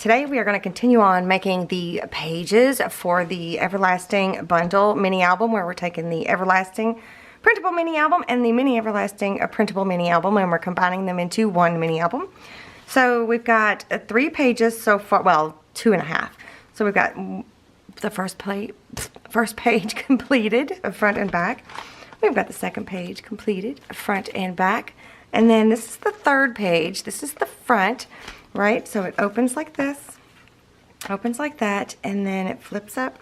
Today we are going to continue on making the pages for the Everlasting Bundle mini album, where we're taking the Everlasting Printable mini album and the mini Everlasting Printable mini album, and we're combining them into one mini album. So we've got 3 pages so far, well, 2.5. So we've got the first page completed, front and back. We've got the second page completed, front and back. And then this is the third page. This is the front, right? So it opens like this, opens like that, and then it flips up.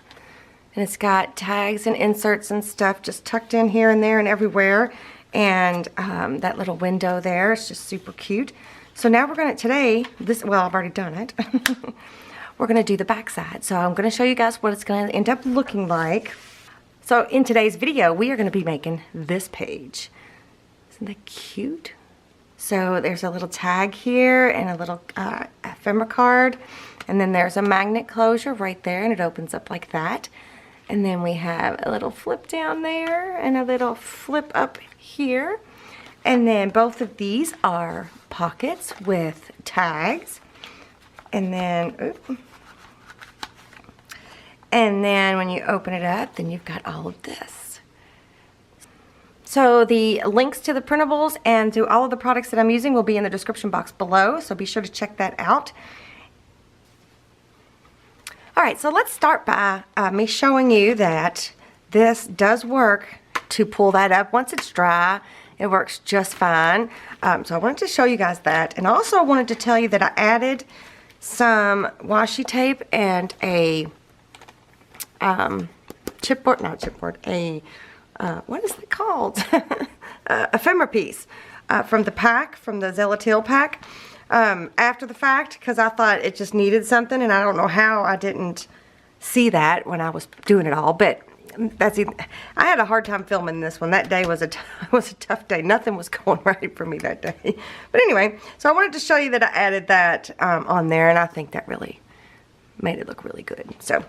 And it's got tags and inserts and stuff just tucked in here and there and everywhere. And that little window there is just super cute. So now we're going to, well, I've already done it. We're going to do the back side. So I'm going to show you guys what it's going to end up looking like. So in today's video, we are going to be making this page. Isn't that cute? So there's a little tag here and a little ephemera card. And then there's a magnet closure right there, and it opens up like that. And then we have a little flip down there and a little flip up here. And then both of these are pockets with tags. And then, when you open it up, then you've got all of this. So the links to the printables and to all of the products that I'm using will be in the description box below, so be sure to check that out. Alright, so let's start by me showing you that this does work to pull that up. Once it's dry, it works just fine. So I wanted to show you guys that, and also wanted to tell you that I added some washi tape and a what is it called? Ephemera piece from the pack, from the Zellatil pack, after the fact, because I thought it just needed something, and I don't know how I didn't see that when I was doing it all, but I had a hard time filming this one. That day was a tough day. Nothing was going right for me that day. But anyway, so I wanted to show you that I added that on there, and I think that really made it look really good. So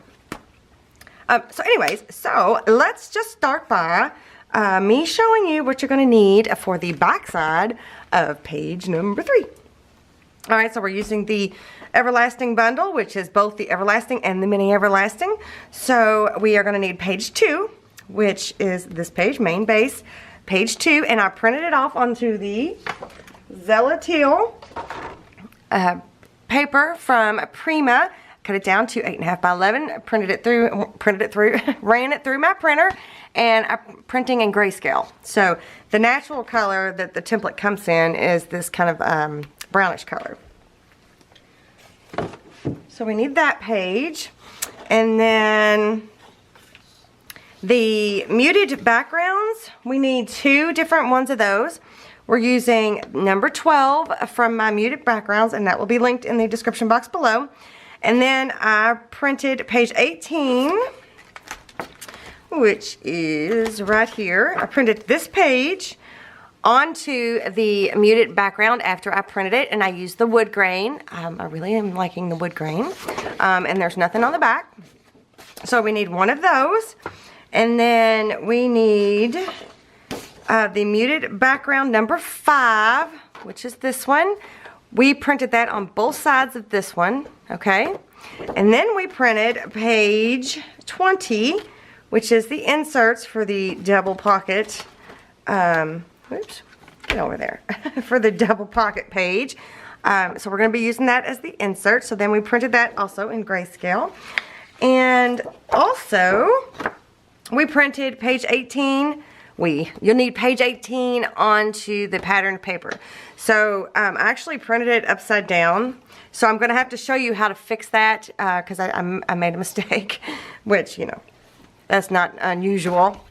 anyways, so let's just start by me showing you what you're going to need for the back side of page number 3. Alright, so we're using the Everlasting Bundle, which is both the Everlasting and the Mini Everlasting. So we are going to need page 2, which is this page, main base, page 2, and I printed it off onto the Zellatil paper from Prima. Cut it down to 8.5 by 11, ran it through my printer, and I'm printing in grayscale. So the natural color that the template comes in is this kind of brownish color. So we need that page, and then the muted backgrounds, we need 2 different ones of those. We're using number 12 from my muted backgrounds, and that will be linked in the description box below. And then I printed page 18, which is right here. I printed this page onto the muted background after I printed it, and I used the wood grain. I really am liking the wood grain. And there's nothing on the back. So we need one of those. And then we need the muted background number 5, which is this one. We printed that on both sides of this one, okay? And then we printed page 20, which is the inserts for the double pocket, oops, get over there, for the double pocket page. So we're going to be using that as the insert. So then we printed that also in grayscale. And also, we printed page 18. You'll need page 18 onto the patterned paper. So I actually printed it upside down. So I'm going to have to show you how to fix that because I made a mistake, which, you know, that's not unusual.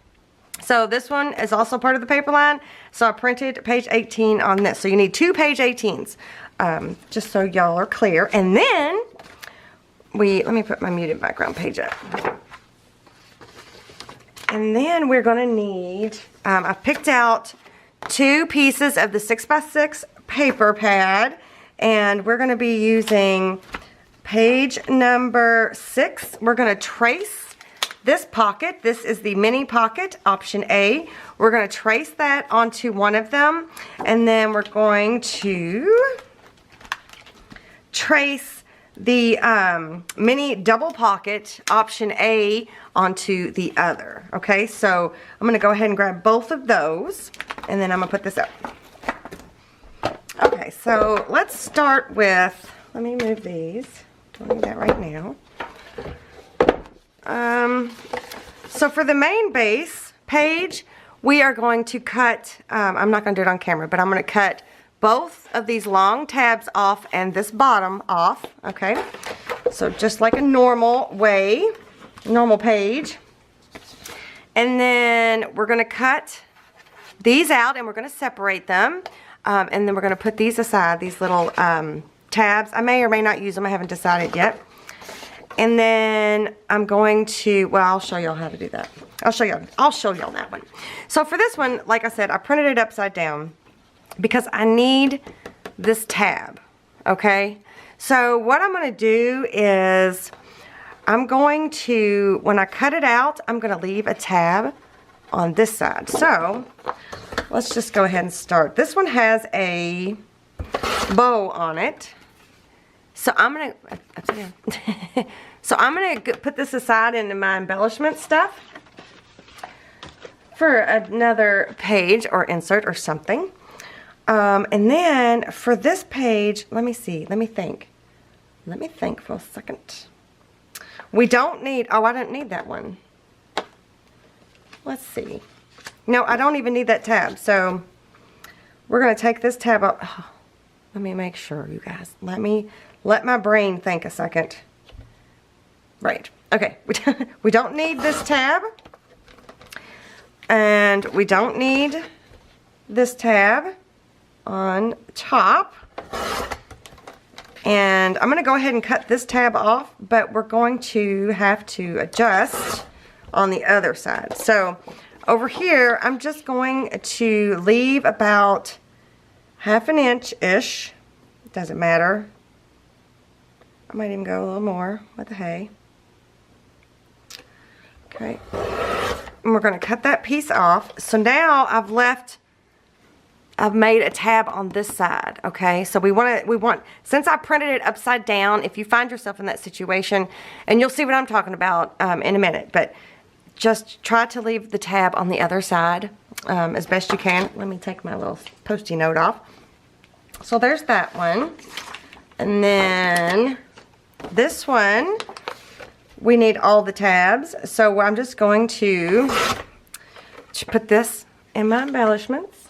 So this one is also part of the paper line. So I printed page 18 on this. So you need 2 page 18s, just so y'all are clear. And then let me put my muted background page up. And then we're going to need, I picked out 2 pieces of the 6x6 paper pad, and we're going to be using page number 6. We're going to trace this pocket. This is the mini pocket, option A. We're going to trace that onto one of them, and then we're going to trace the mini double pocket option A onto the other. Okay, so I'm going to go ahead and grab both of those, and then I'm going to put this up. Okay, so let's start with, let me move these. Don't need that right now. So for the main base page, we are going to cut, I'm not going to do it on camera, but I'm going to cut both of these long tabs off and this bottom off, okay? So just like a normal way, normal page. And then we're going to cut these out and we're going to separate them. And then we're going to put these aside, these little tabs. I may or may not use them. I haven't decided yet. And then I'm going to, well, I'll show y'all how to do that. I'll show y'all that one. So for this one, like I said, I printed it upside down because I need this tab, okay? So what I'm going to do is I'm going to, when I cut it out, I'm going to leave a tab on this side. So let's just go ahead and start. This one has a bow on it. So I'm going to, so I'm going to put this aside into my embellishment stuff for another page or insert or something. And then for this page, let me see, let me think for a second. We don't need, oh, I don't need that one. Let's see. No, I don't even need that tab. So we're going to take this tab up. Oh, let me make sure, you guys. Let my brain think a second. Right. Okay. We don't need this tab. And we don't need this tab on top. And I'm going to go ahead and cut this tab off, but we're going to have to adjust on the other side. So over here, I'm just going to leave about 1/2 inch-ish. Doesn't matter. I might even go a little more. What the hey. Okay. And we're going to cut that piece off. So now I've made a tab on this side, okay? So we want, since I printed it upside down, if you find yourself in that situation, and you'll see what I'm talking about in a minute, but just try to leave the tab on the other side as best you can. Let me take my little Post-it note off. So there's that one. And then this one, we need all the tabs. So I'm just going to put this in my embellishments.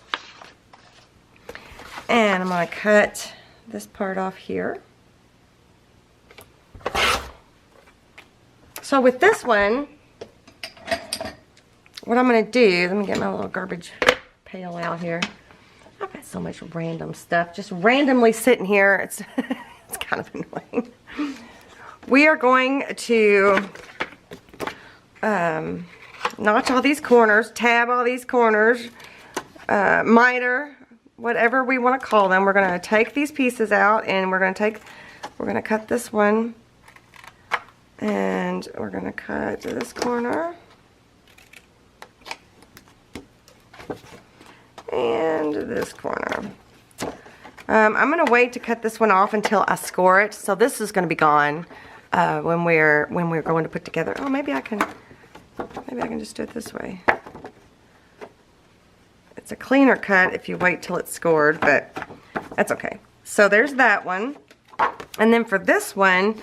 And I'm going to cut this part off here. So with this one, what I'm going to do, let me get my little garbage pail out here. I've got so much random stuff just randomly sitting here. It's it's kind of annoying. We are going to notch all these corners, tab all these corners, miter, whatever we want to call them. We're going to take these pieces out and we're going to cut this one, and we're going to cut this corner and this corner. I'm going to wait to cut this one off until I score it. So this is going to be gone when we're going to put together. Oh, maybe I can just do it this way. It's a cleaner cut if you wait till it's scored, but that's okay. So there's that one. And then for this one,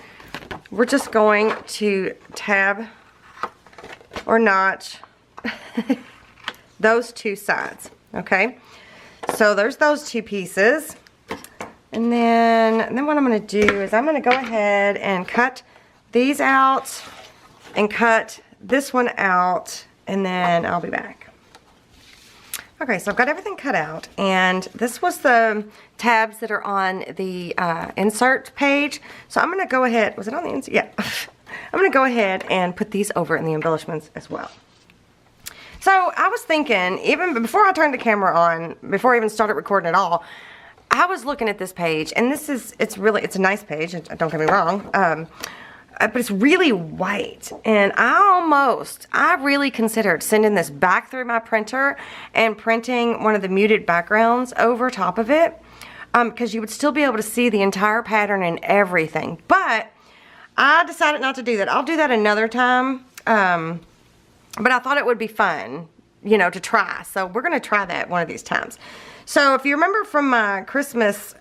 we're just going to tab or notch those two sides, okay? So there's those two pieces. And then what I'm going to do is I'm going to go ahead and cut these out and cut this one out, and then I'll be back. Okay, so I've got everything cut out, and this was the tabs that are on the insert page. So I'm going to go ahead, was it on the insert? Yeah. I'm going to go ahead and put these over in the embellishments as well. So I was thinking, even before I turned the camera on, before I even started recording at all, I was looking at this page, and it's a nice page, don't get me wrong, but it's really white, and I really considered sending this back through my printer and printing one of the muted backgrounds over top of it. because you would still be able to see the entire pattern and everything. But I decided not to do that. I'll do that another time. But I thought it would be fun, you know, to try. So we're going to try that one of these times. So if you remember from my Christmas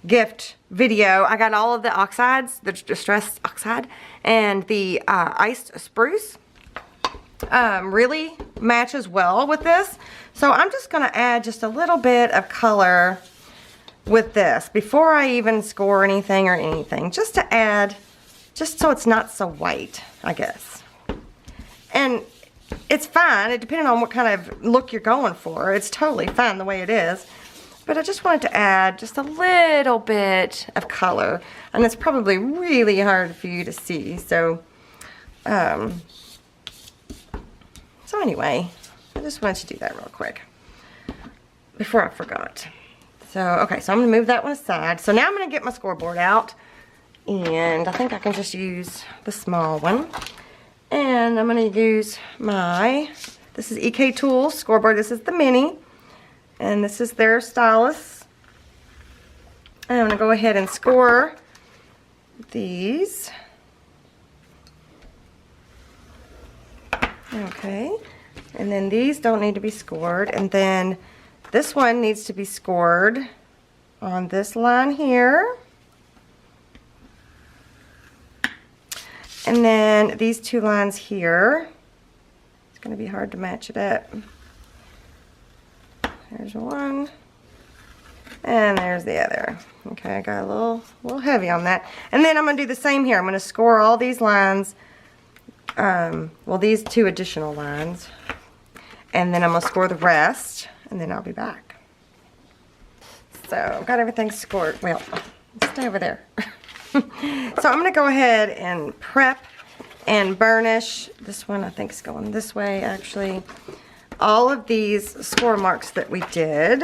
gift video, I got all of the oxides, the distressed oxide, and the iced spruce. Really matches well with this. So I'm just going to add just a little bit of color with this before I even score anything, just to add, just so it's not so white, I guess. And it's fine, it depending on what kind of look you're going for. It's totally fine the way it is. But I just wanted to add just a little bit of color. And it's probably really hard for you to see. So anyway, I just wanted to do that real quick before I forgot. So, okay, so I'm going to move that one aside. So now I'm going to get my scoreboard out. And I think I can just use the small one. And I'm going to use my, this is EK Tools scoreboard. This is the mini. And this is their stylus. And I'm going to go ahead and score these. Okay. And then these don't need to be scored. And then this one needs to be scored on this line here. And then these two lines here, it's going to be hard to match it up. There's one, and there's the other. Okay, I got a little heavy on that. And then I'm going to do the same here. I'm going to score all these lines, well, these two additional lines, and then I'm going to score the rest, and then I'll be back. So I've got everything scored. Well, stay over there. So I'm going to go ahead and prep and burnish. This one I think is going this way actually. All of these score marks that we did.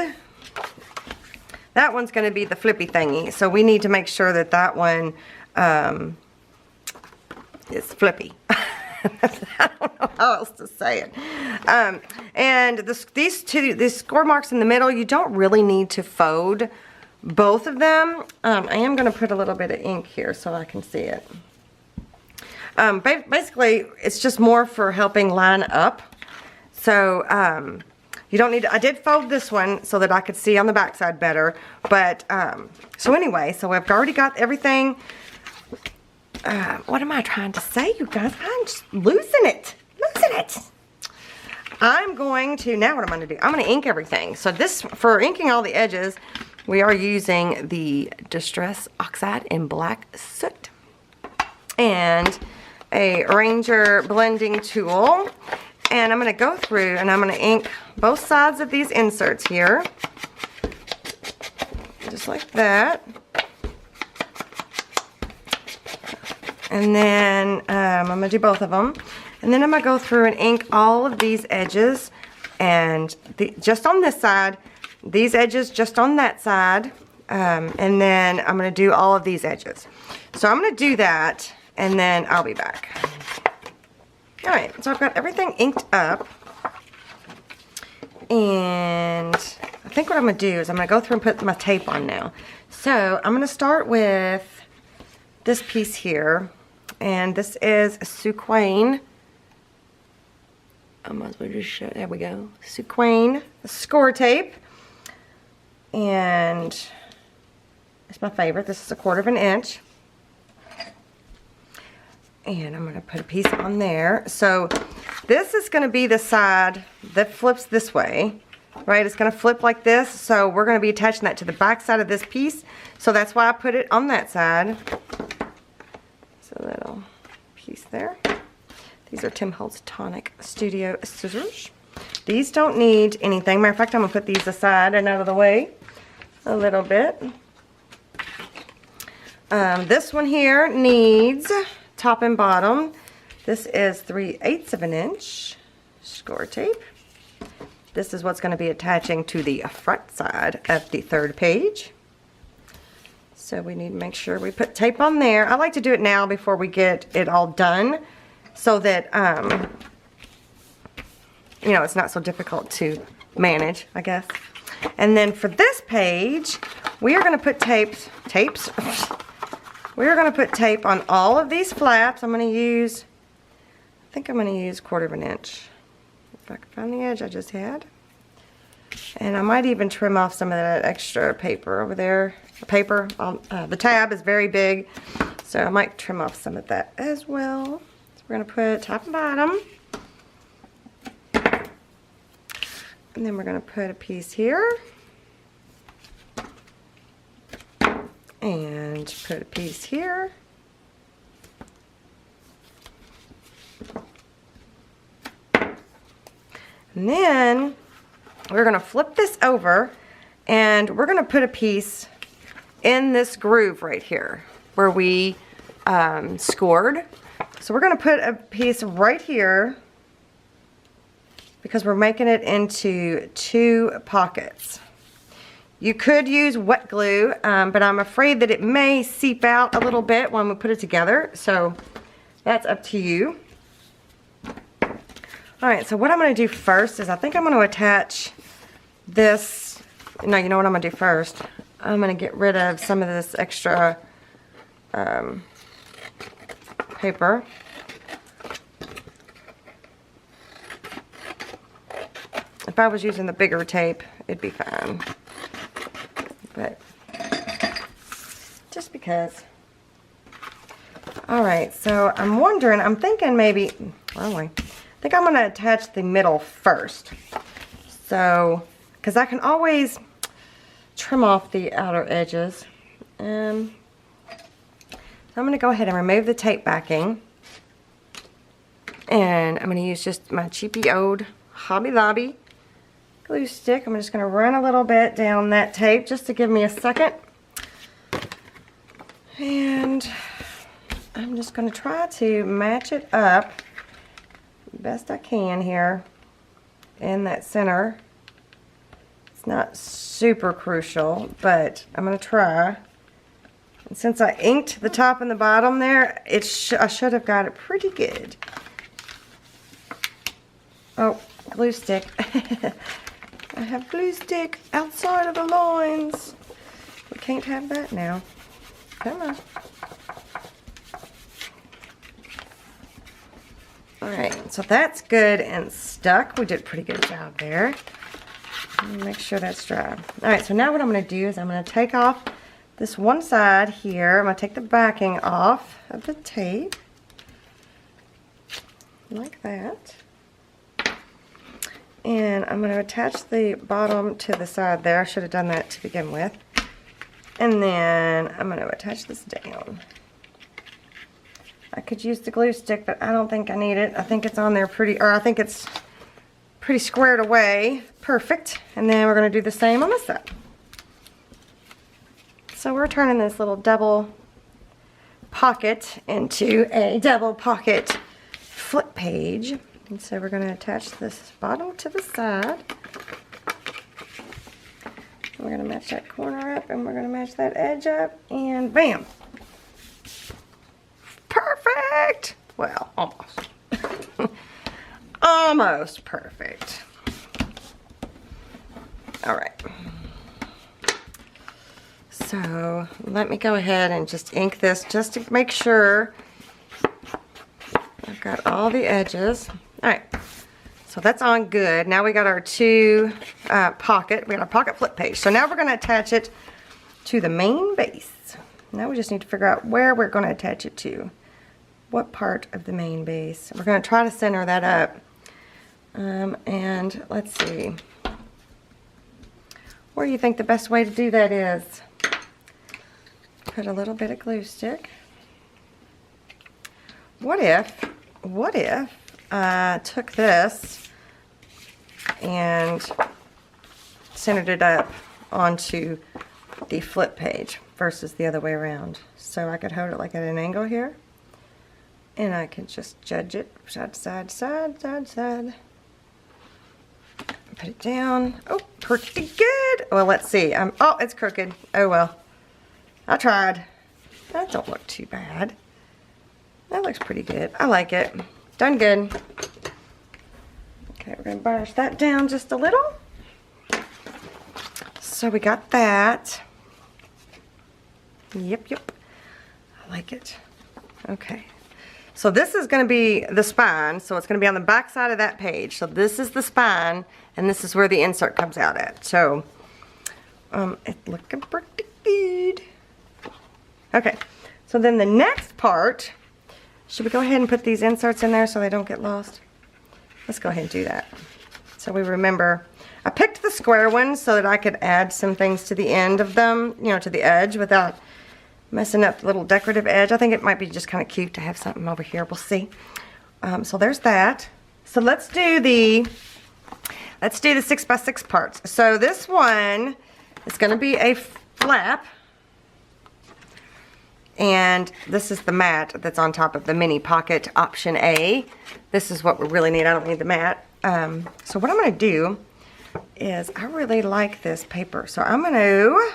That one's going to be the flippy thingy. So we need to make sure that that one is flippy. I don't know how else to say it. And these score marks in the middle, you don't really need to fold both of them. I am going to put a little bit of ink here so I can see it. Basically, it's just more for helping line up. So you don't need to, I did fold this one so that I could see on the back side better. But so anyway, so I've already got everything. What am I trying to say, you guys? I'm just losing it. I'm going to, now what I'm going to do, I'm going to ink everything. So this, for inking all the edges, we are using the Distress Oxide in Black Soot and a Ranger blending tool. And I'm going to go through and I'm going to ink both sides of these inserts here. Just like that. And then I'm going to do both of them. And then I'm going to go through and ink all of these edges. And just on this side, these edges just on that side. And then I'm going to do all of these edges. So I'm going to do that and then I'll be back. Alright, so I've got everything inked up. And I think what I'm going to do is I'm going to go through and put my tape on now. So I'm going to start with this piece here. And this is Suquain. I might as well just show, there we go. Suquain score tape. And it's my favorite. This is 1/4 inch. And I'm going to put a piece on there. So this is going to be the side that flips this way. Right? It's going to flip like this. So we're going to be attaching that to the back side of this piece. So that's why I put it on that side. So a little piece there. These are Tim Holtz Tonic Studio scissors. These don't need anything. Matter of fact, I'm going to put these aside and out of the way a little bit. This one here needs top and bottom. This is 3/8 inch score tape. This is what's going to be attaching to the front side of the 3rd page. So we need to make sure we put tape on there. I like to do it now before we get it all done so that, you know, it's not so difficult to manage, I guess. And then for this page, we are going to put tapes. We are going to put tape on all of these flaps. I'm going to use, I think I'm going to use 1/4 inch. If I can find the edge I just had. And I might even trim off some of that extra paper over there. The tab is very big, so I might trim off some of that as well. So we're going to put top and bottom. And then we're going to put a piece here. And put a piece here. And then we're going to flip this over and we're going to put a piece in this groove right here where we scored. So we're going to put a piece right here because we're making it into 2 pockets. You could use wet glue, but I'm afraid that it may seep out a little bit when we put it together, so that's up to you. Alright, so what I'm going to do first is I think I'm going to attach this. No, you know what I'm going to do first? I'm going to get rid of some of this extra paper. If I was using the bigger tape, it'd be fine. But just because. Alright, so I'm wondering, I'm thinking maybe, I think I'm going to attach the middle first. So, because I can always trim off the outer edges. So I'm going to go ahead and remove the tape backing. And I'm going to use just my cheapy old Hobby Lobby glue stick. I'm just going to run a little bit down that tape just to give me a second. And I'm just going to try to match it up best I can here in that center. It's not super crucial, but I'm going to try. And since I inked the top and the bottom there, I should have got it pretty good. Oh, glue stick. I have glue stick outside of the lines. We can't have that now. Come on. Alright, so that's good and stuck. We did a pretty good job there. Make sure that's dry. Alright, so now what I'm going to do is I'm going to take off this one side here. I'm going to take the backing off of the tape. Like that. And I'm going to attach the bottom to the side there. I should have done that to begin with. And then I'm going to attach this down. I could use the glue stick, but I don't think I need it. I think it's on there I think it's pretty squared away. Perfect. And then we're going to do the same on this side. So we're turning this little double pocket into a double pocket flip page. And so we're going to attach this bottom to the side. We're going to match that corner up and we're going to match that edge up and bam! Perfect! Well, almost. Almost perfect. Alright. So let me go ahead and just ink this just to make sure I've got all the edges. Alright, so that's on good. Now we got our 2 pocket. We got our pocket flip page. So now we're going to attach it to the main base. Now we just need to figure out where we're going to attach it to. What part of the main base. We're going to try to center that up. And let's see. Where do you think the best way to do that is? Put a little bit of glue stick. What if I took this and centered it up onto the flip page versus the other way around? So I could hold it like at an angle here, and I can just judge it side to side, side, side, side. Put it down. Oh, pretty good. Well, let's see. Oh, it's crooked. Oh well. I tried. That don't look too bad. That looks pretty good. I like it. Done good. Okay, we're going to burnish that down just a little. So we got that. Yep. I like it. Okay. So this is going to be the spine. So it's going to be on the back side of that page. So this is the spine, and this is where the insert comes out at. So it's looking pretty good. Okay. So then the next part, should we go ahead and put these inserts in there so they don't get lost? Let's go ahead and do that. So we remember, I picked the square ones so that I could add some things to the end of them, you know, to the edge without messing up the little decorative edge. I think it might be just kind of cute to have something over here. We'll see. So there's that. So let's do the 6x6 parts. So this one is going to be a flap. And this is the mat that's on top of the mini pocket option A. This is what we really need. I don't need the mat. So what I'm going to do is, I really like this paper. So I'm going to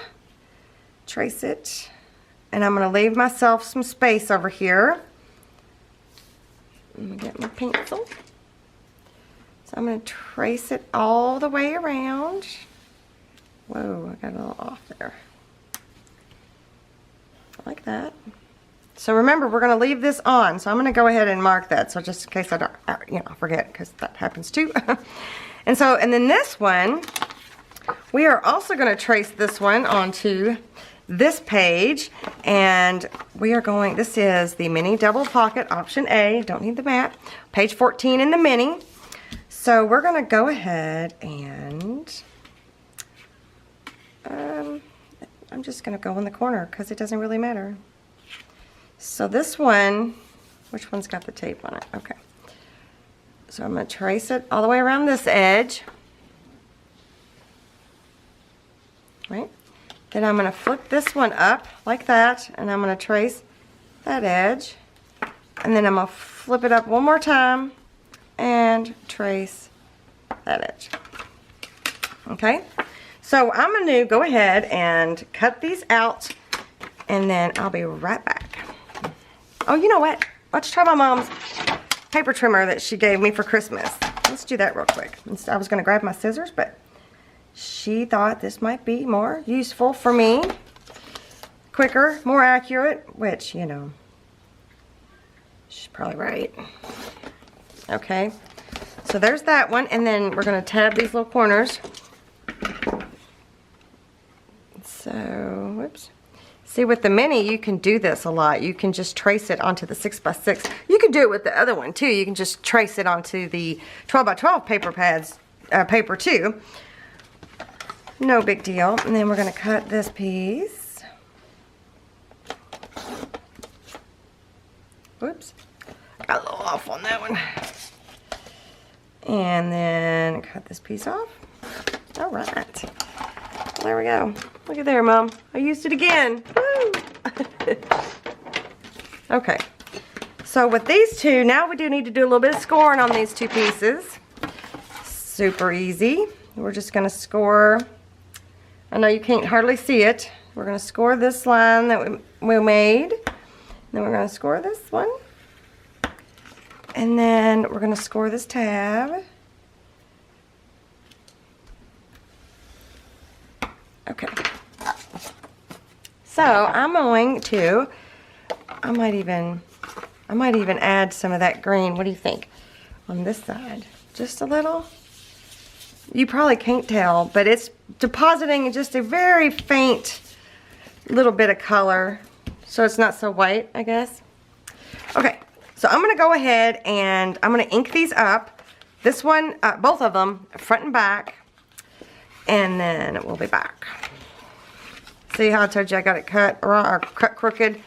trace it. And I'm going to leave myself some space over here. Let me get my pencil. So I'm going to trace it all the way around. Whoa, I got a little off there. Like that. So remember, we're going to leave this on. So I'm going to go ahead and mark that. So just in case I don't, forget, because that happens too. And then this one, we are also going to trace this one onto this page, and we are going, this is the mini double pocket option A, don't need the mat, page 14 in the mini. So we're going to go ahead and I'm just going to go in the corner because it doesn't really matter. So this one, which one's got the tape on it? Okay. So I'm going to trace it all the way around this edge. Right? Then I'm going to flip this one up like that, and I'm going to trace that edge. And then I'm going to flip it up one more time and trace that edge. Okay? So I'm going to go ahead and cut these out, and then I'll be right back. Oh, you know what? Let's try my mom's paper trimmer that she gave me for Christmas. Let's do that real quick. I was going to grab my scissors, but she thought this might be more useful for me. Quicker, more accurate, which, you know, she's probably right. Okay, so there's that one, and then we're going to tab these little corners. So, whoops. See, with the mini, you can do this a lot. You can just trace it onto the 6x6. You can do it with the other one, too. You can just trace it onto the 12x12 paper pads, paper, too. No big deal. And then we're going to cut this piece. Whoops. Got a little off on that one. And then cut this piece off. All right. There we go. Look at there, Mom. I used it again. Woo! Okay. So with these two, now we do need to do a little bit of scoring on these two pieces. Super easy. We're just going to score. I know you can't hardly see it. We're going to score this line that we made. Then we're going to score this one. And then we're going to score this tab. Okay. So I'm going to, I might even add some of that green. What do you think? On this side. Just a little. You probably can't tell, but it's depositing just a very faint little bit of color. So it's not so white, I guess. Okay, so I'm going to go ahead and I'm going to ink these up. This one, both of them, front and back. And then we'll be back. See how I told you I got it cut or cut crooked?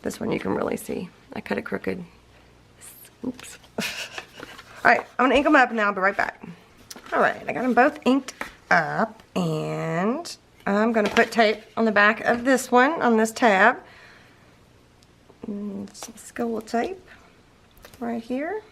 This one you can really see. I cut it crooked. Oops. Alright, I'm going to ink them up and then I'll be right back. Alright, I got them both inked up, and I'm going to put tape on the back of this one, on this tab. And some skull tape right here.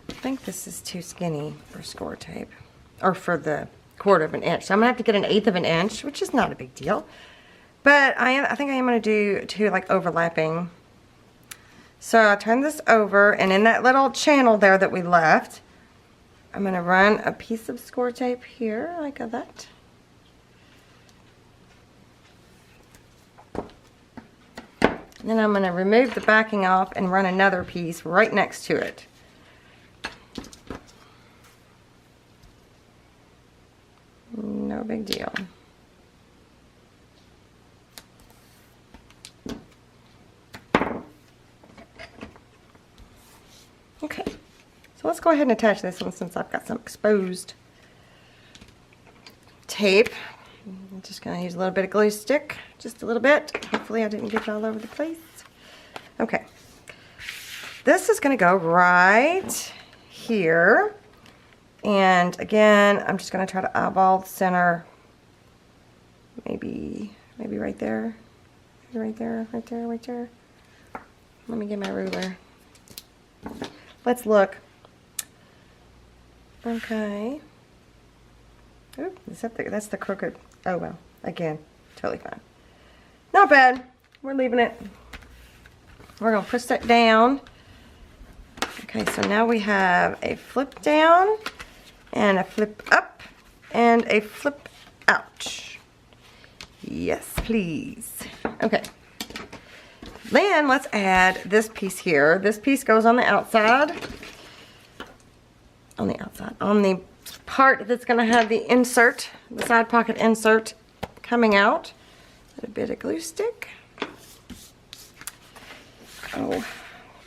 I think this is too skinny for score tape, or for the 1/4 of an inch. So I'm gonna have to get an 1/8 of an inch, which is not a big deal. But I think I am gonna do 2 like overlapping So I turn this over, and in that little channel there that we left, I'm going to run a piece of score tape here, like that. And then I'm going to remove the backing off and run another piece right next to it. No big deal. Okay, so let's go ahead and attach this one since I've got some exposed tape. I'm just going to use a little bit of glue stick, just a little bit. Hopefully I didn't get it all over the place. Okay, this is going to go right here. And again, I'm just going to try to eyeball the center. Maybe right there. Maybe right there, right there, right there. Let me get my ruler. Let's look. Okay. Oop, that's the crooked. Oh well, again, totally fine. Not bad. We're leaving it. We're going to push that down. Okay, so now we have a flip down and a flip up and a flip out. Yes, please. Okay. Then let's add this piece here. This piece goes on the outside. On the outside. On the part that's going to have the insert, the side pocket insert coming out. A bit of glue stick. Oh,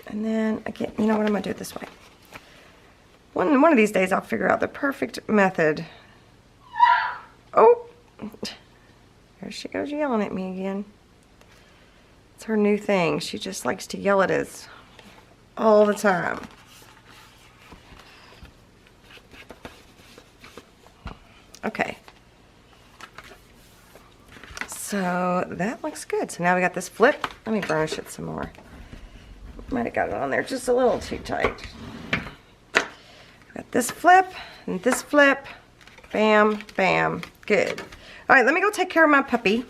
and then again, you know what, I'm going to do it this way. One of these days I'll figure out the perfect method. Oh, there she goes yelling at me again. It's her new thing. She just likes to yell at us all the time. Okay. So that looks good. So now we got this flip. Let me burnish it some more. Might have got it on there just a little too tight. Got this flip and this flip. Bam, bam. Good. All right, let me go take care of my puppy.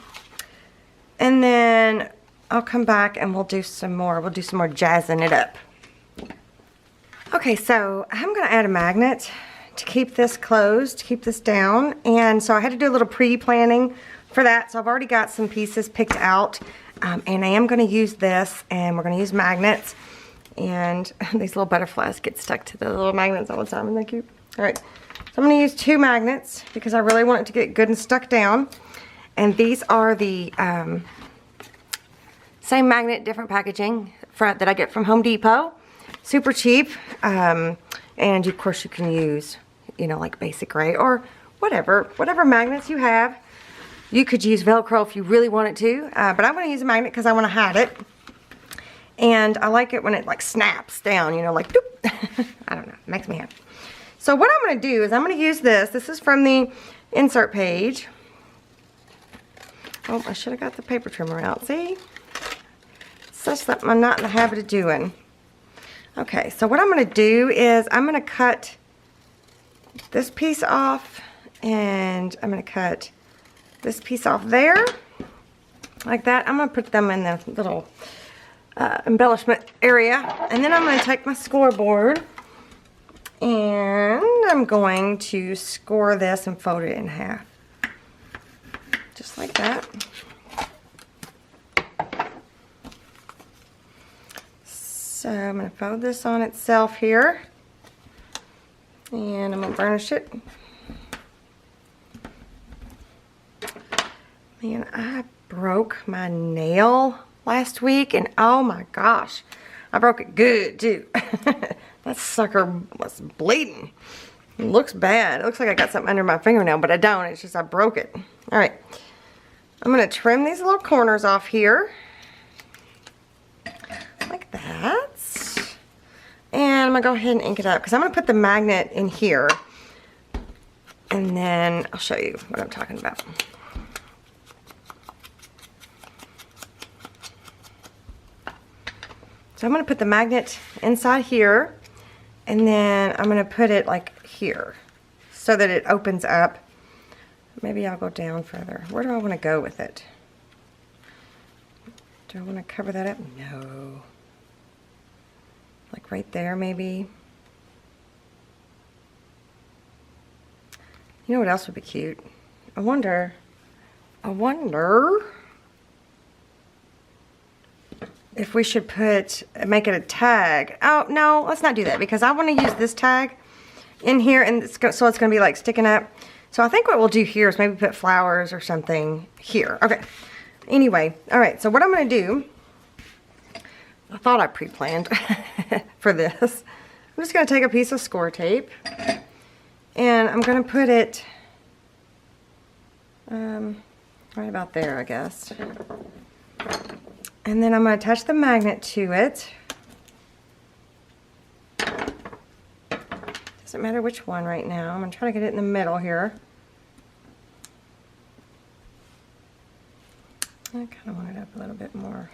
And then I'll come back and we'll do some more. We'll do some more jazzing it up. Okay, so I'm going to add a magnet to keep this closed, to keep this down. And so I had to do a little pre-planning for that. So I've already got some pieces picked out. And I am going to use this, and we're going to use magnets. And these little butterflies get stuck to the little magnets all the time. Isn't that cute? All right. So I'm going to use 2 magnets because I really want it to get good and stuck down. And these are the same magnet, different packaging that I get from Home Depot. Super cheap. And of course you can use, you know, like basic gray or whatever magnets you have. You could use Velcro if you really wanted to, but I'm going to use a magnet because I want to hide it. And I like it when it like snaps down, you know, like doop. I don't know, it makes me happy. So what I'm going to do is I'm going to use this. This is from the insert page. Oh, I should have got the paper trimmer out. See? Such that I'm not in the habit of doing. Okay, so what I'm going to do is I'm going to cut this piece off, and I'm going to cut this piece off there, like that. I'm going to put them in the little embellishment area, and then I'm going to take my scoreboard, and I'm going to score this and fold it in half, just like that. So I'm going to fold this on itself here, and I'm going to burnish it. Man, I broke my nail last week, and oh my gosh, I broke it good too. That sucker was bleeding. It looks bad. It looks like I got something under my fingernail, but I don't. It's just I broke it. All right, I'm going to trim these little corners off here, like that. And I'm going to go ahead and ink it up because I'm going to put the magnet in here, and then I'll show you what I'm talking about. So I'm going to put the magnet inside here, and then I'm going to put it like here so that it opens up. Maybe I'll go down further. Where do I want to go with it? Do I want to cover that up? No. Like right there, maybe. You know what else would be cute? I wonder if we should make it a tag. Oh, no, let's not do that because I want to use this tag in here, and so it's going to be like sticking up. So I think what we'll do here is maybe put flowers or something here. Okay. Anyway, all right, so what I'm going to do, I thought I pre-planned for this. I'm just going to take a piece of score tape, and I'm going to put it right about there, I guess. And then I'm going to attach the magnet to it. Doesn't matter which one right now. I'm going to try to get it in the middle here. I kind of want it up a little bit more.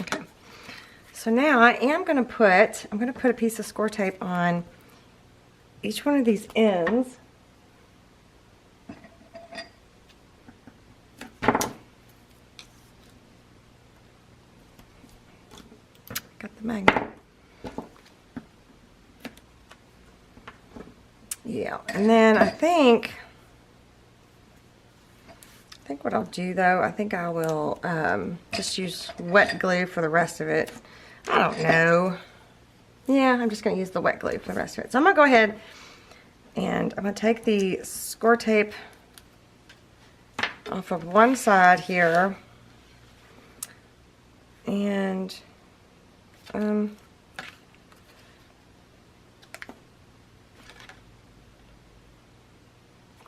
Okay. So now I'm going to put a piece of score tape on each one of these ends. Got the magnet. Yeah, and then I think what I'll do though, I think I will just use wet glue for the rest of it. I don't know. Yeah, I'm just going to use the wet glue for the rest of it. So I'm going to go ahead and I'm going to take the score tape off of one side here, and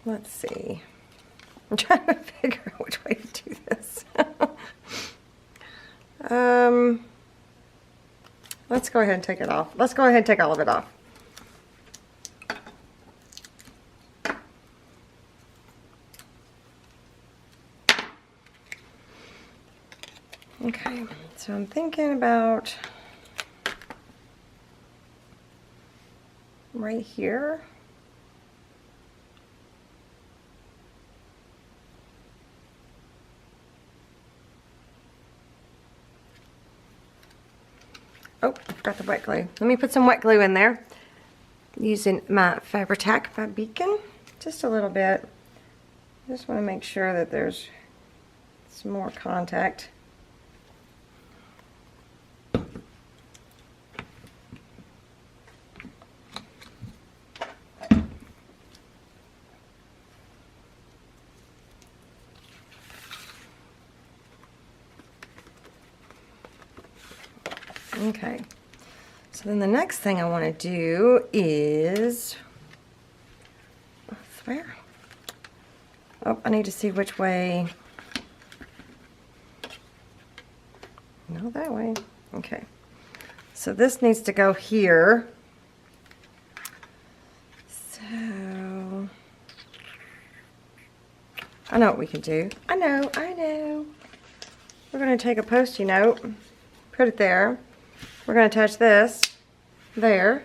let's see. I'm trying to figure out which way to do this. Let's go ahead and take it off. Let's go ahead and take all of it off. Okay, so I'm thinking about right here. Oh, I forgot the wet glue. Let me put some wet glue in there using my Fabri-Tac by Beacon. Just a little bit. I just want to make sure that there's some more contact. Okay, so then the next thing I want to do is, where? Oh, I need to see which way. No, that way. Okay, so this needs to go here. So, I know what we can do. I know. We're going to take a Post-it note, put it there. We're going to attach this there.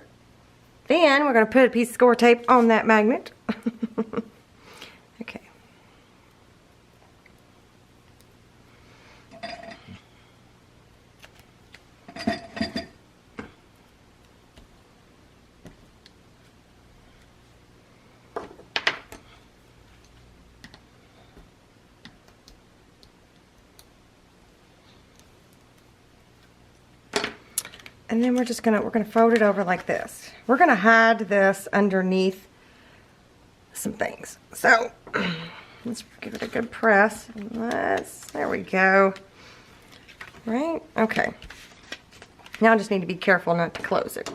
Then we're going to put a piece of score tape on that magnet. Okay. And then we're gonna fold it over like this. We're gonna hide this underneath some things. So let's give it a good press. There we go. Right? Okay. Now I just need to be careful not to close it.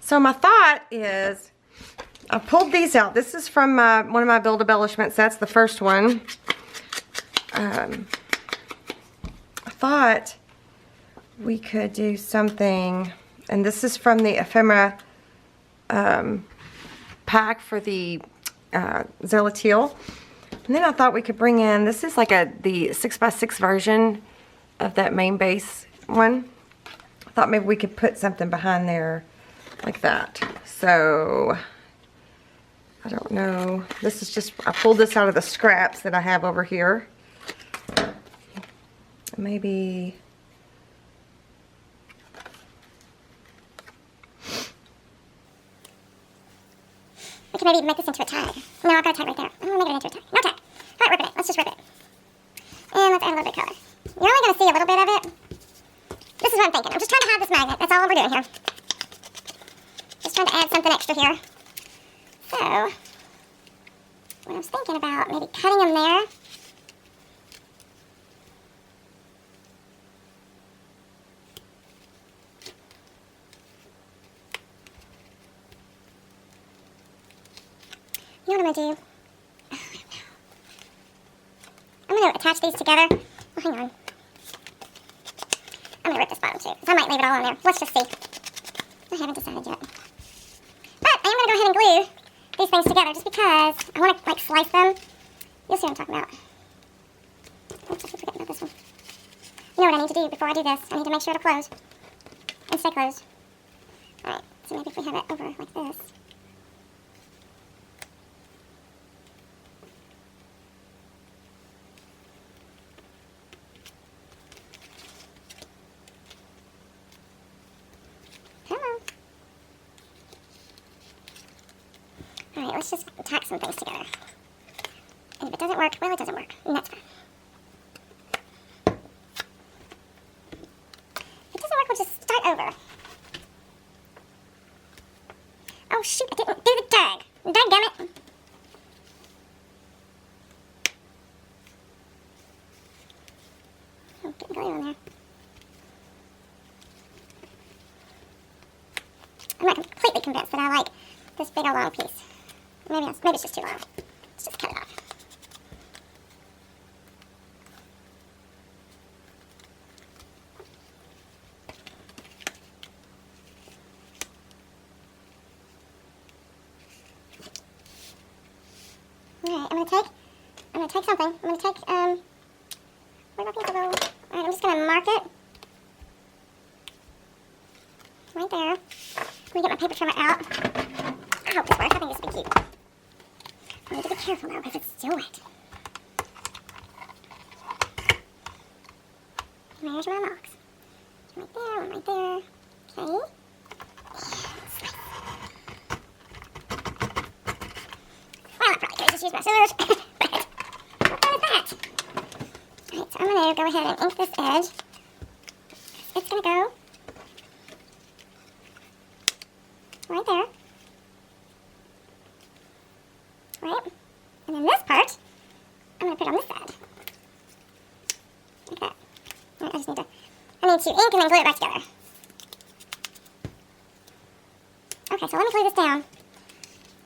So my thought is, I pulled these out. This is from one of my Build Embellishment sets, the first one. I thought we could do something, and this is from the ephemera pack for the Zelatile. And then I thought we could bring in, this is like the 6x6 version of that main base one. I thought maybe we could put something behind there like that. So I don't know. This is just, I pulled this out of the scraps that I have over here. Maybe... we can maybe make this into a tag. No, I've got a tag right there. I'm going to make it into a tag. No tag. Alright, ripping it. Let's just rip it. And let's add a little bit of color. You're only going to see a little bit of it. This is what I'm thinking. I'm just trying to hide this magnet. That's all we're doing here. Just trying to add something extra here. So, what I was thinking about, maybe cutting them there. You know what I'm going to do? Oh, I'm going to attach these together. Oh, hang on. I'm going to rip this bottom too, because I might leave it all on there. Let's just see. I haven't decided yet. But I am going to go ahead and glue these things together just because I want to, like, slice them. You'll see what I'm talking about. Oops, I keep forgetting about this one. You know what I need to do before I do this? I need to make sure it'll close and stay closed. Alright, so maybe if we have it over like this. Alright, let's just tack some things together. And if it doesn't work, well, it doesn't work. And that's fine. If it doesn't work, we'll just start over. Oh, shoot, I didn't do the tag. Dadgummit. Oh, getting glue on there. I'm not completely convinced that I like this big old long piece. Maybe it's just too long. Let's just cut it off. Alright, I'm gonna take something. I'm gonna take, where'd my pencil go? Alright, I'm just gonna mark it. Right there. Let me get my paper trimmer out. I hope this works. I think this will be cute. I need to be careful though, because it's still wet. There's my box. Right there, one right there. Okay. Well, I probably could just use my scissors. But what is that? Alright, so I'm going to go ahead and ink this edge. It's going to go right there. Right? And then this part, I'm going to put on this side. Like that. I need to ink and then glue it back together. Okay, so let me glue this down.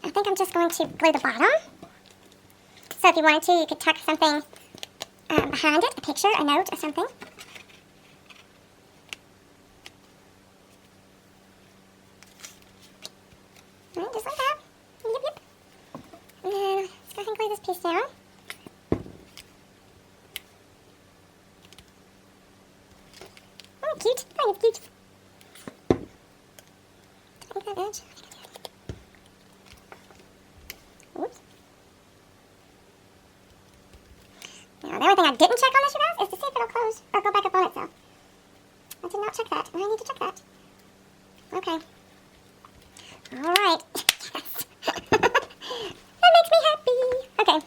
I think I'm just going to glue the bottom. So if you wanted to, you could tuck something behind it, a picture, a note, or something. Alright, just like that. Yep, yep. And then let's go ahead and glue this piece down. Oh, cute. I think it's cute. Take that edge. Oops. Now, the only thing I didn't check on this, you guys, is to see if it'll close or go back up on itself. I did not check that, and I need to check that. Okay. Alright. Yes. That makes me happy. Okay.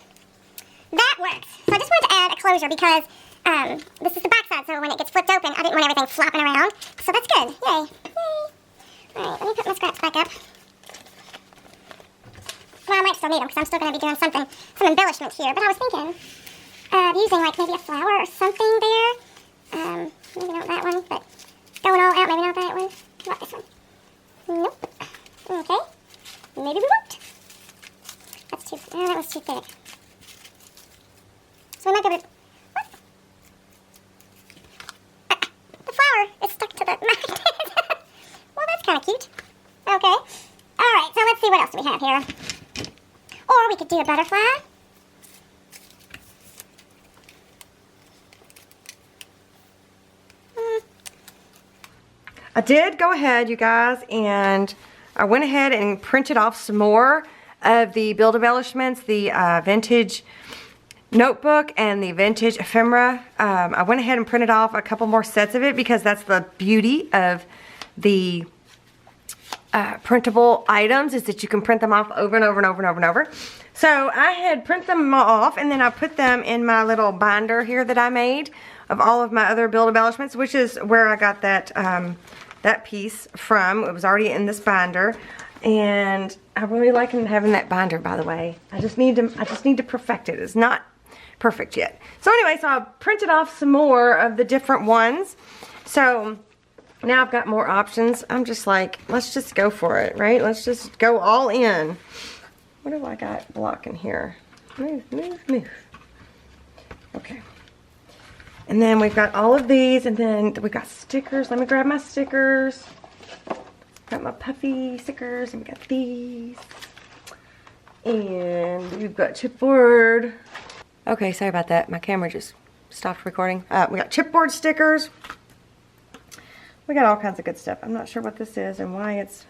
That works. So I just wanted to add a closure because this is the back side, so when it gets flipped open, I didn't want everything flopping around. So that's good. Yay. Yay. Alright, let me put my scraps back up. Well, I might still need them because I'm still going to be doing some embellishments here. But I was thinking of using like maybe a flower or something there. Maybe not that one, but going all out, maybe not that one. Not this one. Nope. Okay. Maybe we won't. That's too, that was too thick. So we might be able to, what? The flower is stuck to the magnet. Well, that's kind of cute. Okay. Alright, so let's see what else do we have here. Or we could do a butterfly. I did go ahead, you guys, and I went ahead and printed off some more of the build embellishments, the vintage notebook and the vintage ephemera. I went ahead and printed off a couple more sets of it because that's the beauty of the printable items, is that you can print them off over and over and over and over and over. So I had print them off, and then I put them in my little binder here that I made of all of my other build embellishments, which is where I got that that piece from. It was already in this binder, and I really like having that binder, by the way. I just need to perfect it. It's not perfect yet. So anyway, so I printed off some more of the different ones. So now I've got more options. I'm just like, let's just go for it, right? Let's just go all in. What do I got blocking here? Move, move, move. Okay. And then we've got all of these, and then we've got stickers. Let me grab my stickers. Got my puffy stickers, and we got these. And we've got chipboard. Okay, sorry about that. My camera just stopped recording. We got chipboard stickers. We got all kinds of good stuff. I'm not sure what this is and why it's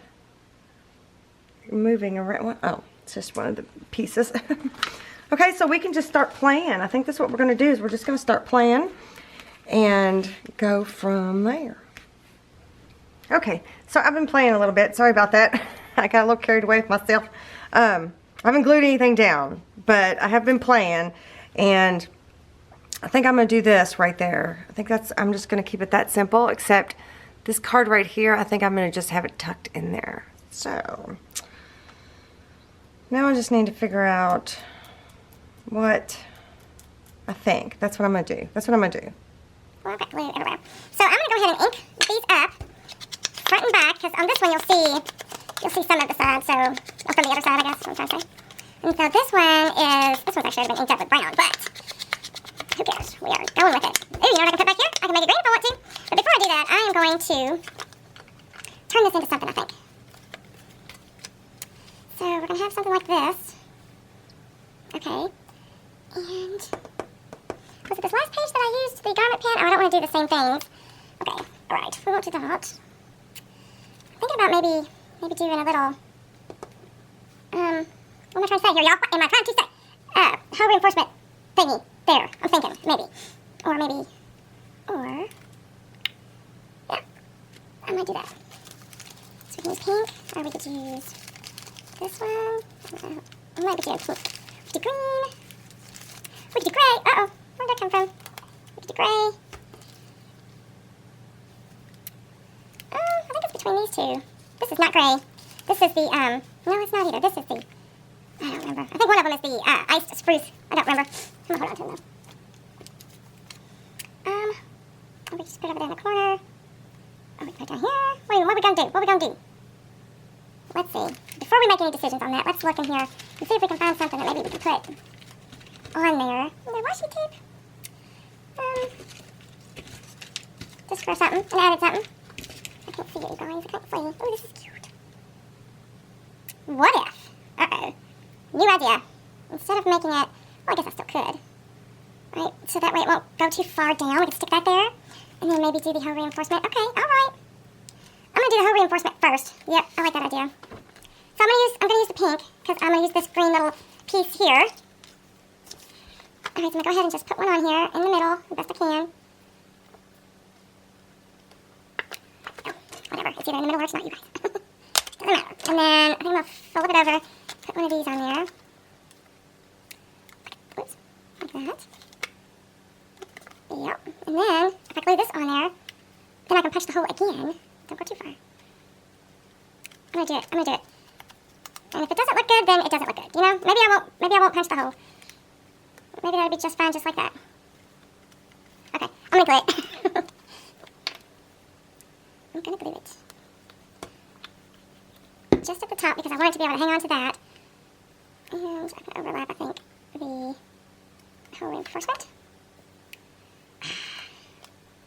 moving around. Oh, it's just one of the pieces. Okay, so we can just start playing. I think that's what we're going to do, is we're just going to start playing and go from there. Okay, so I've been playing a little bit. Sorry about that. I got a little carried away with myself. I haven't glued anything down, but I have been playing, and I think I'm going to do this right there. I think I'm just going to keep it that simple, except this card right here, I think I'm going to just have it tucked in there. So now I just need to figure out what I think. That's what I'm going to do. That's what I'm going to do. Well, I've got glue everywhere. So I'm going to go ahead and ink these up, front and back, because on this one you'll see some of the side, so, or from the other side, I guess, is what I'm trying to say. And so this one's actually been inked up with brown, but who cares? We are going with it. Ooh, you know what I can put back here? I can make it green if I want to. But before I do that, I am going to turn this into something, I think. So we're going to have something like this. Okay. And was it this last page that I used the garment pen? Oh, I don't want to do the same things. Okay, alright. We won't do that. I'm thinking about maybe doing a little, what am I trying to say here, y'all? What am I trying to say? Hole reinforcement thingy. There, I'm thinking, maybe. Or, yeah, I might do that. So we can use pink, or we could use this one. I might be doing pink. We could do green. We could do gray. Uh-oh, where did that come from? We could do gray. I think it's between these two. This is not gray. This is the, no, it's not either. This is the, I don't remember. I think one of them is the iced spruce. I don't remember. I'm gonna hold on to them though. We just put it over there in the corner. Oh, we put it down here. Wait, what are we gonna do? What are we gonna do? Let's see. Before we make any decisions on that, let's look in here and see if we can find something that maybe we can put on there. Is there washi tape? Just for something, and added something. I can't see it, you guys. I can't see. Oh, this is cute. What if? Uh-oh. New idea. Instead of making it, well, I guess I still could. Right, so that way it won't go too far down. We can stick that there, and then maybe do the hole reinforcement. Okay, all right. I'm gonna do the hole reinforcement first. Yep, I like that idea. So I'm gonna use the pink because I'm gonna use this green little piece here. All right, so I'm gonna go ahead and just put one on here in the middle, the best I can. Oh, whatever. It's either in the middle or it's not, you guys. Doesn't matter. And then I think I'm gonna fold it over, put one of these on there. Oops, like that. Yep. And then, if I glue this on there, then I can punch the hole again. Don't go too far. I'm gonna do it. And if it doesn't look good, then it doesn't look good. You know, maybe I won't punch the hole. Maybe that'll be just fine, just like that. Okay, I'm gonna glue it. I'm gonna glue it. Just at the top, because I want it to be able to hang on to that. And I can overlap, I think, the hole reinforcement.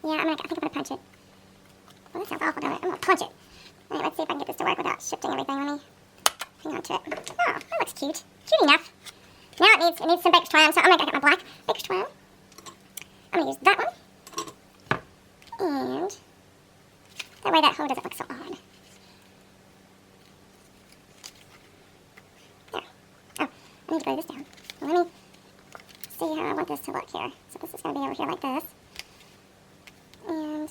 Yeah, I think I'm gonna punch it. Well, that sounds awful, don't it? I'm gonna punch it. Alright, let's see if I can get this to work without shifting everything. Let me hang on to it. Oh, that looks cute. Cute enough. Now it needs some baker's twine, so I'm gonna get my black baker's twine. I'm gonna use that one. And that way that hole doesn't look so odd. There. glue this down. Let me see how I want this to look here. So this is going to be over here like this. And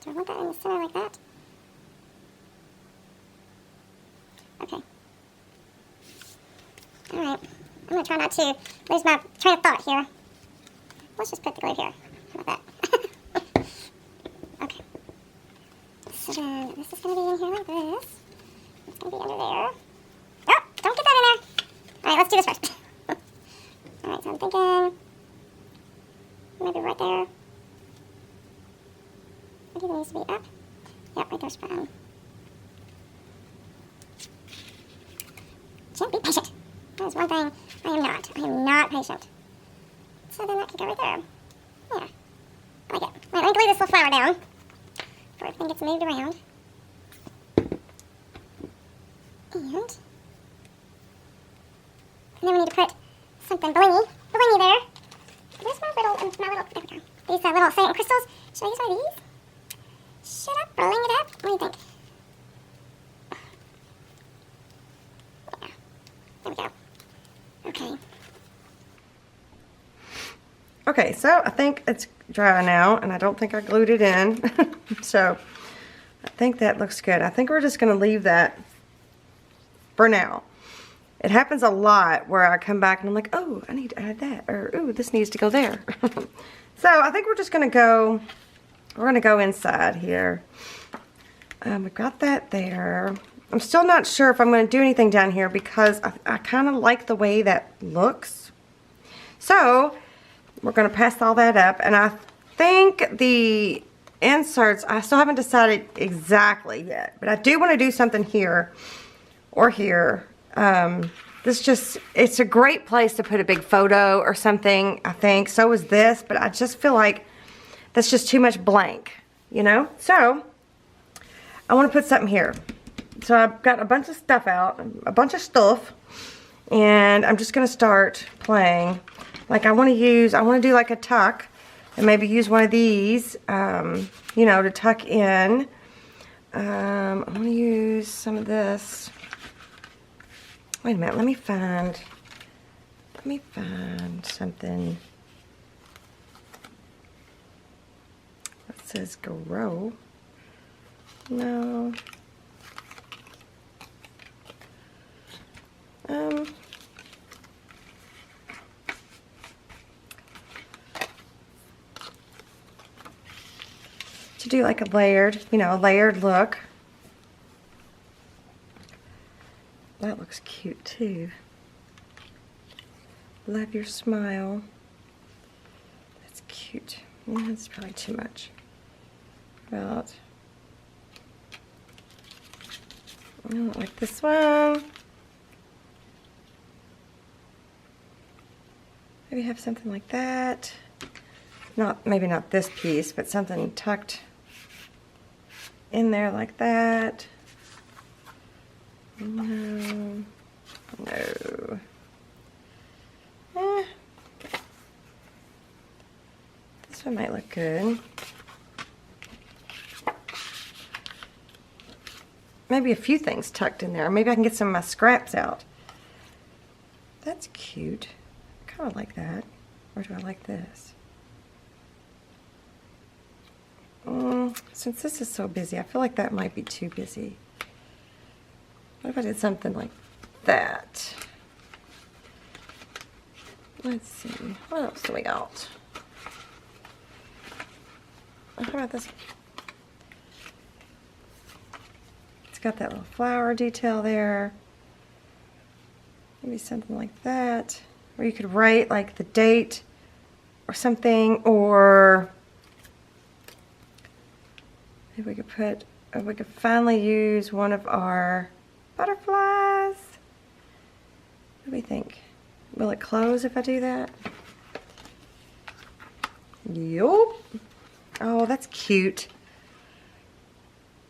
do I want that in the center like that? Okay. Alright. I'm going to try not to lose my train of thought here. Let's just put the glue here. How about that? Okay. So then this is going to be in here like this. It's going to be under there. Oh! Don't get that in there! Alright, let's do this first. Alright, so I'm thinking maybe right there. I think it needs to be up. Yep, right there's fine. Can't be patient. That is one thing I am not. I am not patient. So then that could go right there. Yeah. I like it. Alright, let me glue this little flower down before everything gets moved around. And then we need to put something blingy there. Where's my little, there we go. These little satin crystals. Should I use one of these? Should I bling it up? What do you think? Yeah. There we go. Okay. Okay, so I think it's dry now, and I don't think I glued it in. So I think that looks good. I think we're just going to leave that for now. It happens a lot where I come back and I'm like, oh, I need to add that, or oh, this needs to go there. So I think we're just going to go inside here. We've got that there. I'm still not sure if I'm going to do anything down here because I kind of like the way that looks. So we're going to pass all that up, and I think the inserts, I still haven't decided exactly yet, but I do want to do something here or here. It's a great place to put a big photo or something, I think. So is this, but I just feel like that's just too much blank, you know? So I want to put something here. So I've got a bunch of stuff out, and I'm just going to start playing. Like I want to do like a tuck, and maybe use one of these, you know, to tuck in. I'm going to use some of this. Wait a minute, let me find something that says grow. No. To do like a layered look. That looks cute too. Love your smile. That's cute. That's probably too much. About, I don't like this one. Maybe have something like that. Maybe not this piece, but something tucked in there like that. No. This one might look good. Maybe a few things tucked in there. Maybe I can get some of my scraps out. That's cute. I kind of like that. Or do I like this? Since this is so busy, I feel like that might be too busy. What if I did something like that? Let's see. What else do we got? How about this? It's got that little flower detail there. Maybe something like that. Or you could write like the date or something, or maybe we could finally use one of our butterflies. What do we think? Will it close if I do that? Yup. Oh, that's cute.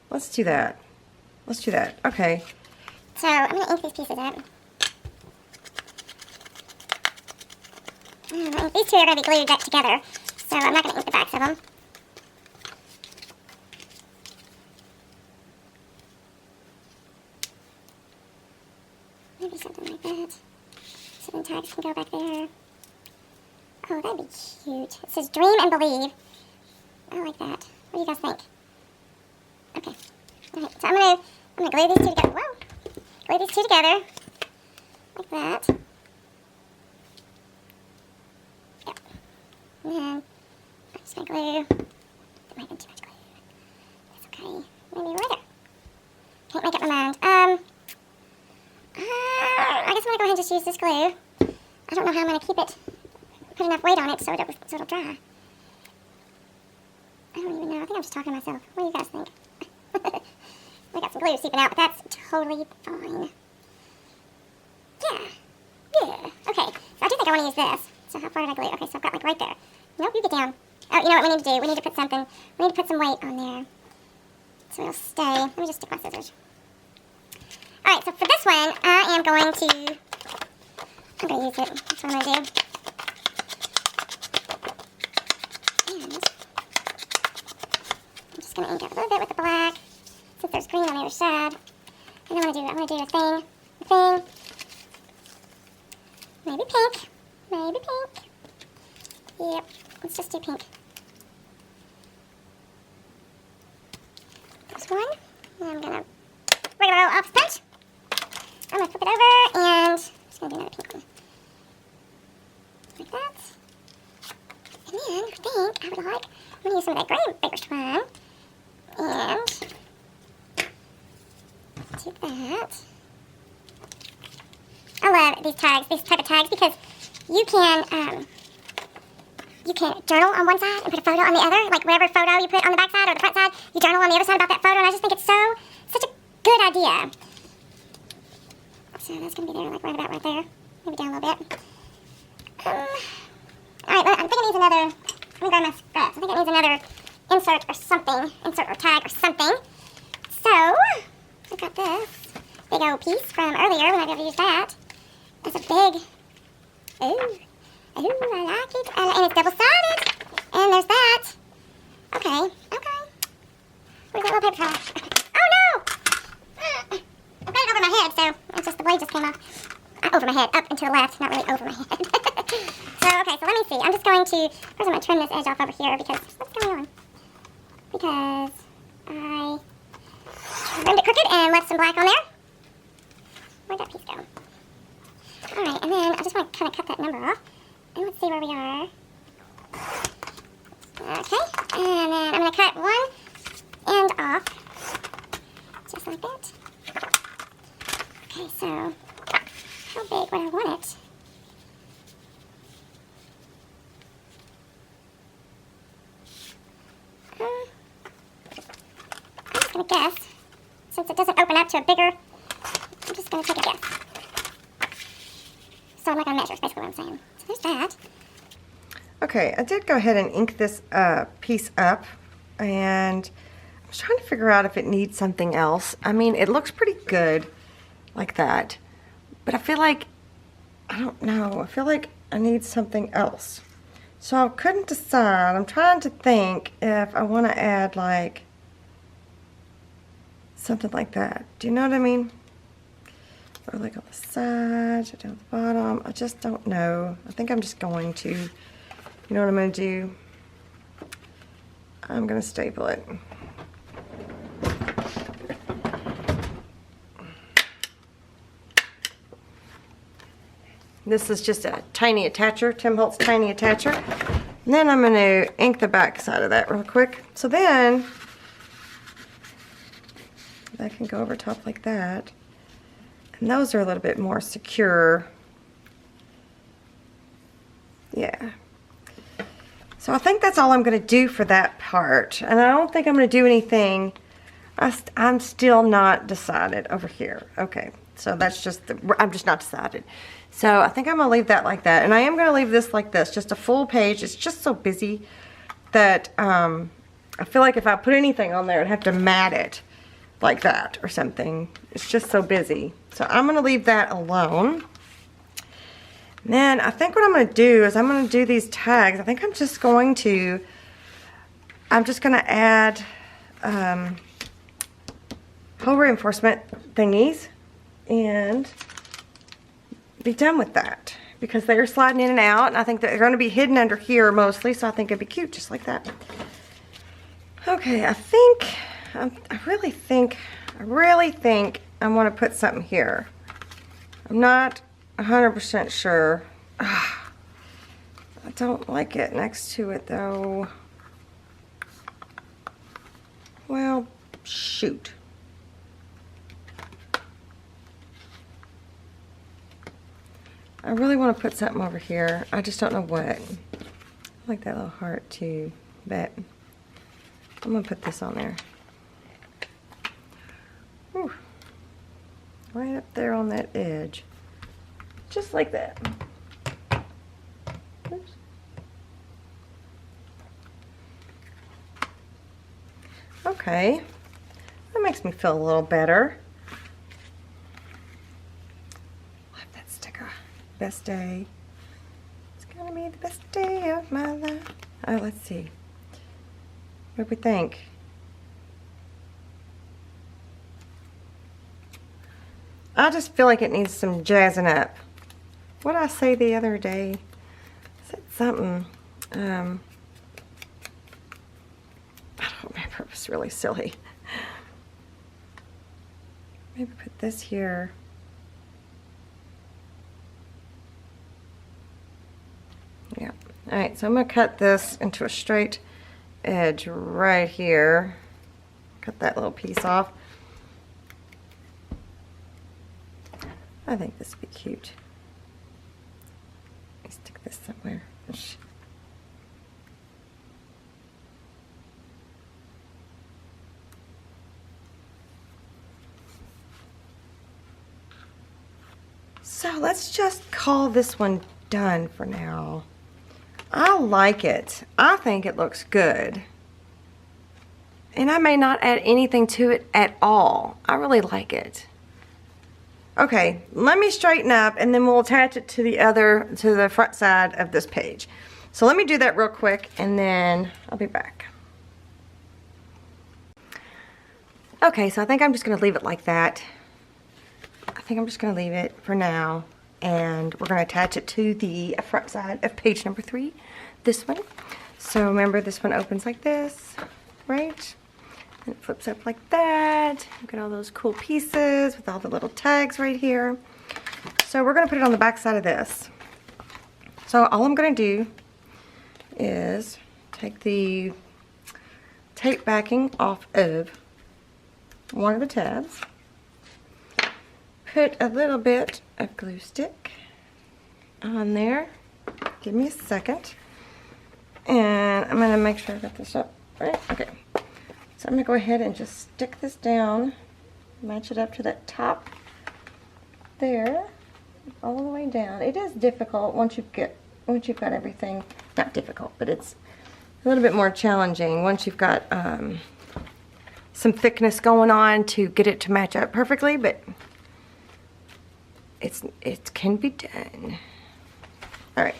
Let's do that. Let's do that. Okay. So I'm going to ink these pieces up. These two are going to be glued together, so I'm not going to ink the backs of them. Maybe Maybe something like that. So then tags can go back there. Oh, that'd be cute. It says dream and believe. I like that. What do you guys think? Okay. Alright, so I'm gonna glue these two together. Whoa! Glue these two together. Like that. Yep. And then I'm just gonna glue. That might have been too much glue. That's okay. Maybe right there. Can't make up my mind. I guess I'm gonna go ahead and just use this glue. I don't know how I'm gonna keep it, put enough weight on it so it'll dry. I don't even know. I think I'm just talking to myself. What do you guys think? We got some glue seeping out, but that's totally fine. Yeah. Okay. So I do think I want to use this. So how far did I glue? Okay, so I've got like right there. Nope, you get down. Oh, you know what we need to do? We need to put something. We need to put some weight on there, so it'll stay. Let me just stick my scissors. All right. So for this one, I'm going to use it. That's what I'm going to do. And I'm just going to ink up a little bit with the black, since there's green on the other side. And I want to do a thing. Maybe pink. Yep, let's just do pink. There's one. And I'm going to regular old office punch. I'm going to flip it over and I'm just going to do another pink one. Like that. And then I think I would like, I'm going to use some of that green bigger twine. And do that. I love these type of tags, because you can journal on one side and put a photo on the other. Like whatever photo you put on the back side or the front side, you journal on the other side about that photo, and I just think it's such a good idea. So that's going to be there, like right about right there. Maybe down a little bit. Alright, I think it needs another, let me grab my scraps. I think it needs another insert or tag or something. So, I've got this big old piece from earlier when I never used that. That's a big, ooh, I like it. And it's double-sided. And there's that. Okay. Where's that little paper towel? Oh no! I've got it over my head, so it's just, the blade just came off. Over my head, up and to the left, not really over my head. So let me see. I'm just going to, first I'm going to trim this edge off over here, because what's going on? Because I trimmed it crooked and left some black on there. Where'd that piece go? Alright, and then I just want to kind of cut that number off. And let's see where we are. Okay, and then I'm going to cut one end off. Just like that. Okay, so how big would I want it? I'm just going to guess. Since it doesn't open up to a bigger, I'm just going to take a guess. So I'm not going to measure, is basically what I'm saying. So there's that. Okay, I did go ahead and ink this piece up, and I was trying to figure out if it needs something else. I mean, it looks pretty good like that, but I feel like, I don't know, I feel like I need something else. So I couldn't decide. I'm trying to think if I want to add like something like that. Do you know what I mean? Or like on the side, or down the bottom. I just don't know. I think I'm just going to, you know what I'm going to do? I'm going to staple it. This is just a tiny attacher, Tim Holtz tiny attacher. And then I'm going to ink the back side of that real quick. So then, that can go over top like that. And those are a little bit more secure. Yeah. So I think that's all I'm going to do for that part. And I don't think I'm going to do anything. I'm still not decided over here. Okay. So that's just, I'm just not decided. So I think I'm going to leave that like that. And I am going to leave this like this, just a full page. It's just so busy that I feel like if I put anything on there, I'd have to mat it like that or something. It's just so busy. So I'm going to leave that alone. And then I think what I'm going to do is I'm going to do these tags. I think I'm just going to add hole reinforcement thingies. And be done with that because they're sliding in and out, and I think they're going to be hidden under here mostly, so I think it'd be cute just like that. Okay, I really think I want to put something here. I'm not 100% sure. I don't like it next to it though. Well, shoot. I really want to put something over here. I just don't know what. I like that little heart too, but I'm going to put this on there. Whew. Right up there on that edge. Just like that. Oops. Okay. That makes me feel a little better. Love that sticker. Best day. It's gonna be the best day of my life. Oh, let's see. What do we think? I just feel like it needs some jazzing up. What did I say the other day? I said something. I don't remember. It was really silly. Maybe put this here. Yeah. Alright, so I'm going to cut this into a straight edge right here. Cut that little piece off. I think this would be cute. Let me stick this somewhere. So let's just call this one done for now. I like it. I think it looks good. And I may not add anything to it at all. I really like it. Okay, let me straighten up and then we'll attach it to the front side of this page. So let me do that real quick and then I'll be back. Okay, so I think I'm just going to leave it like that. I think I'm just going to leave it for now, and we're going to attach it to the front side of page number 3, this one. So remember, this one opens like this, right? And it flips up like that. Look at all those cool pieces with all the little tags right here. So we're going to put it on the back side of this. So all I'm going to do is take the tape backing off of one of the tabs. Put a little bit of glue stick on there. Give me a second. And I'm going to make sure I got this up right. Okay. So I'm going to go ahead and just stick this down. Match it up to that top there. All the way down. It is difficult once you've got everything. Not difficult, but it's a little bit more challenging once you've got some thickness going on to get it to match up perfectly, but it can be done. Alright,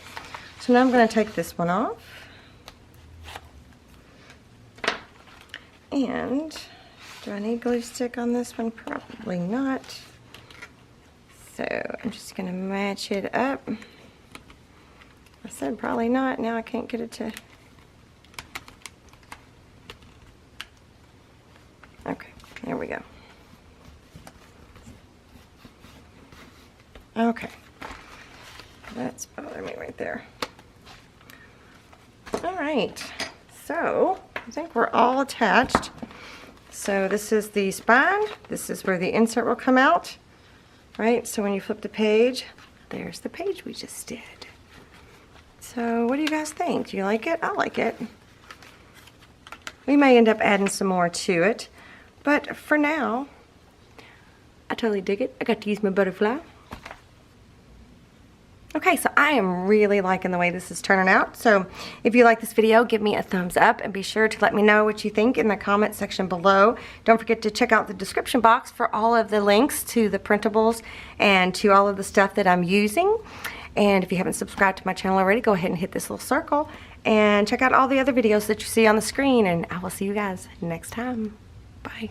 so now I'm going to take this one off. And do I need glue stick on this one? Probably not. So I'm just going to match it up. I said probably not. Now I can't get it to... Okay, there we go. Okay, that's bothering me right there. All right, so I think we're all attached. So this is the spine. This is where the insert will come out, right? So when you flip the page, there's the page we just did. So what do you guys think? Do you like it? I like it. We may end up adding some more to it, but for now, I totally dig it. I got to use my butterfly. Okay, so I am really liking the way this is turning out. So if you like this video, give me a thumbs up and be sure to let me know what you think in the comment section below. Don't forget to check out the description box for all of the links to the printables and to all of the stuff that I'm using. And if you haven't subscribed to my channel already, go ahead and hit this little circle and check out all the other videos that you see on the screen, and I will see you guys next time. Bye.